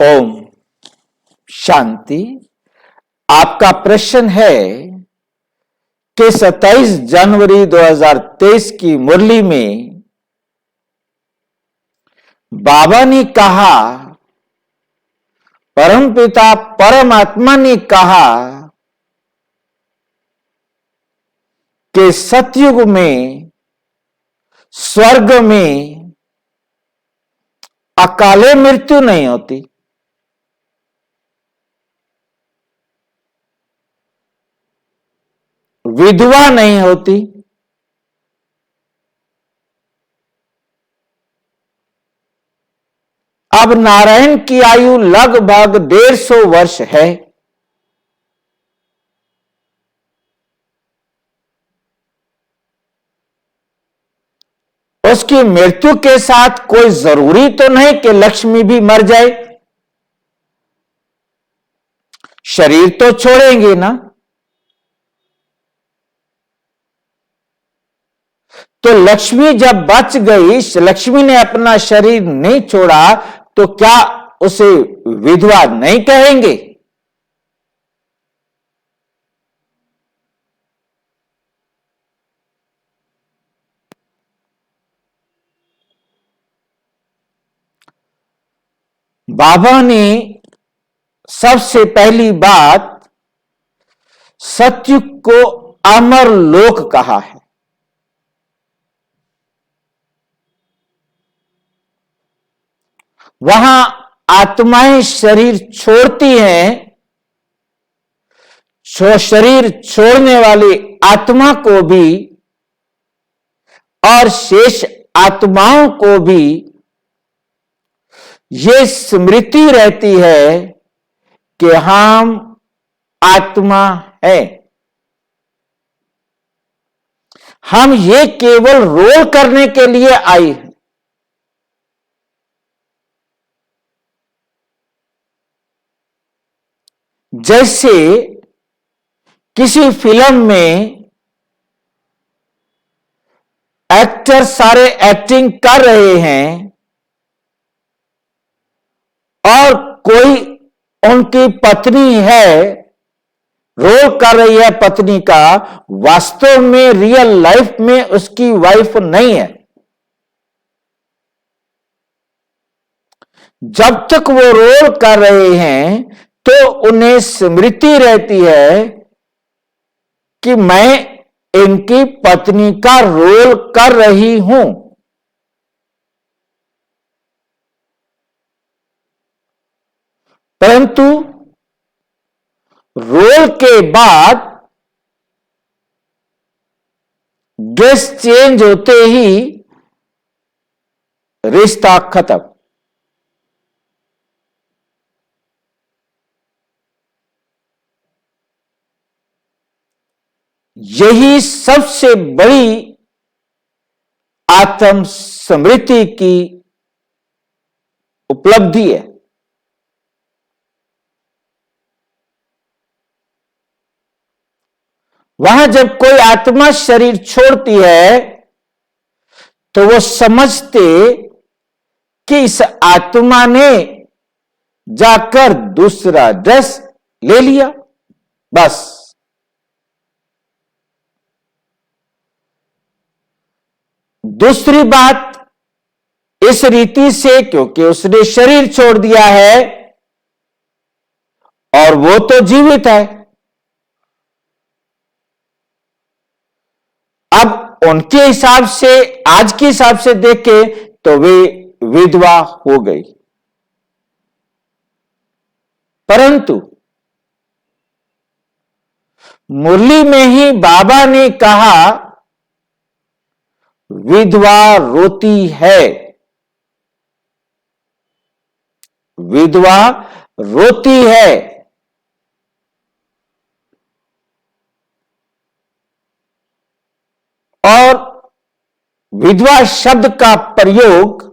ओम शांति। आपका प्रश्न है कि 27 जनवरी 2023 की मुरली में बाबा ने कहा, परमपिता परमात्मा ने कहा कि सतयुग में स्वर्ग में अकाले मृत्यु नहीं होती। विधवा नहीं होती। अब नारायण की आयु लगभग 150 वर्ष है। उसकी मृत्यु के साथ कोई जरूरी तो नहीं कि लक्ष्मी भी मर जाए। शरीर तो छोड़ेंगे ना। तो लक्ष्मी जब बच गई, लक्ष्मी ने अपना शरीर नहीं छोड़ा, तो क्या उसे विधवा नहीं कहेंगे? बाबा ने सबसे पहली बात सत्युग को अमर लोक कहा है। वहां आत्माएं शरीर छोड़ती हैं। शरीर छोड़ने वाली आत्मा को भी और शेष आत्माओं को भी ये स्मृति रहती है कि हम आत्मा है। हम ये केवल रोल करने के लिए आए हैं। जैसे किसी फिल्म में एक्टर सारे एक्टिंग कर रहे हैं और कोई उनकी पत्नी है, रोल कर रही है पत्नी का, वास्तव में रियल लाइफ में उसकी वाइफ नहीं है। जब तक वो रोल कर रहे हैं तो उन्हें स्मृति रहती है कि मैं इनकी पत्नी का रोल कर रही हूं। परंतु रोल के बाद ड्रेस चेंज होते ही रिश्ता खत्म। यही सबसे बड़ी आत्म स्मृति की उपलब्धि है। वहां जब कोई आत्मा शरीर छोड़ती है तो वो समझते कि इस आत्मा ने जाकर दूसरा ड्रेस ले लिया, बस। दूसरी बात, इस रीति से क्योंकि उसने शरीर छोड़ दिया है और वो तो जीवित है, अब उनके हिसाब से, आज के हिसाब से देखे तो वे विधवा हो गई। परंतु मुरली में ही बाबा ने कहा, विधवा रोती है, विधवा रोती है। और विधवा शब्द का प्रयोग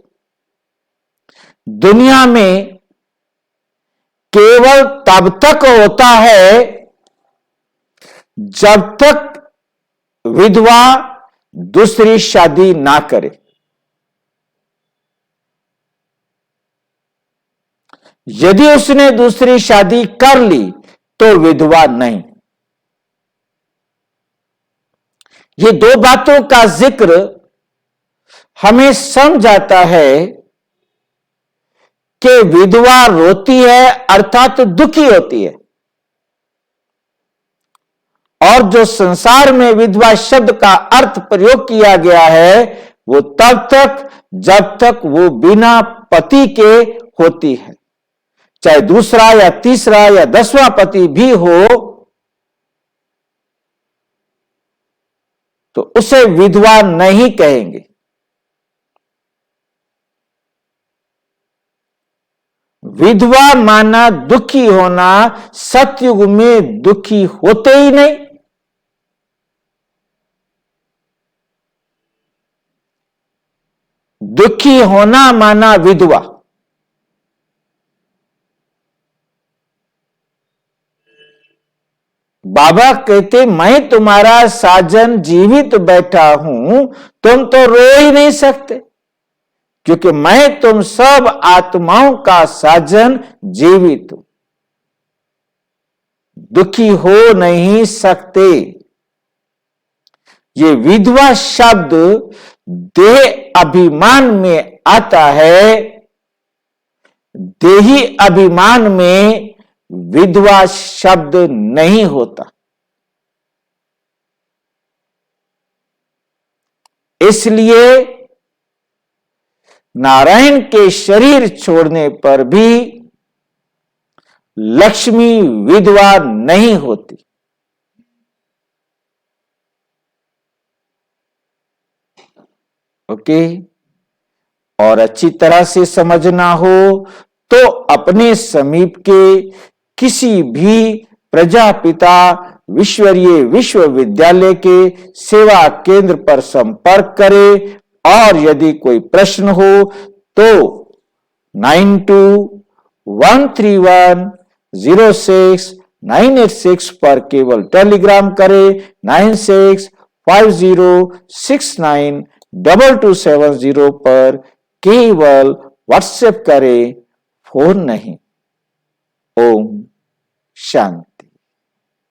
दुनिया में केवल तब तक होता है जब तक विधवा दूसरी शादी ना करे। यदि उसने दूसरी शादी कर ली तो विधवा नहीं। ये दो बातों का जिक्र हमें समझाता है कि विधवा रोती है अर्थात दुखी होती है, और जो संसार में विधवा शब्द का अर्थ प्रयोग किया गया है वो तब तक जब तक वो बिना पति के होती है, चाहे दूसरा या तीसरा या 10वां पति भी हो तो उसे विधवा नहीं कहेंगे। विधवा माना दुखी होना, सतयुग में दुखी होते ही नहीं। दुखी होना माना विधवा। बाबा कहते मैं तुम्हारा साजन जीवित बैठा हूं, तुम तो रो ही नहीं सकते, क्योंकि मैं तुम सब आत्माओं का साजन जीवित हूं। दुखी हो नहीं सकते। ये विधवा शब्द देह अभिमान में आता है, देही अभिमान में विधवा शब्द नहीं होता। इसलिए नारायण के शरीर छोड़ने पर भी लक्ष्मी विधवा नहीं होती। ओके, और अच्छी तरह से समझना हो तो अपने समीप के किसी भी प्रजापिता विश्वरीय विश्वविद्यालय के सेवा केंद्र पर संपर्क करें, और यदि कोई प्रश्न हो तो 9213106986 पर केवल टेलीग्राम करें, 9650692270 पर केवल व्हाट्सएप करें, फोन नहीं। ओम शांति।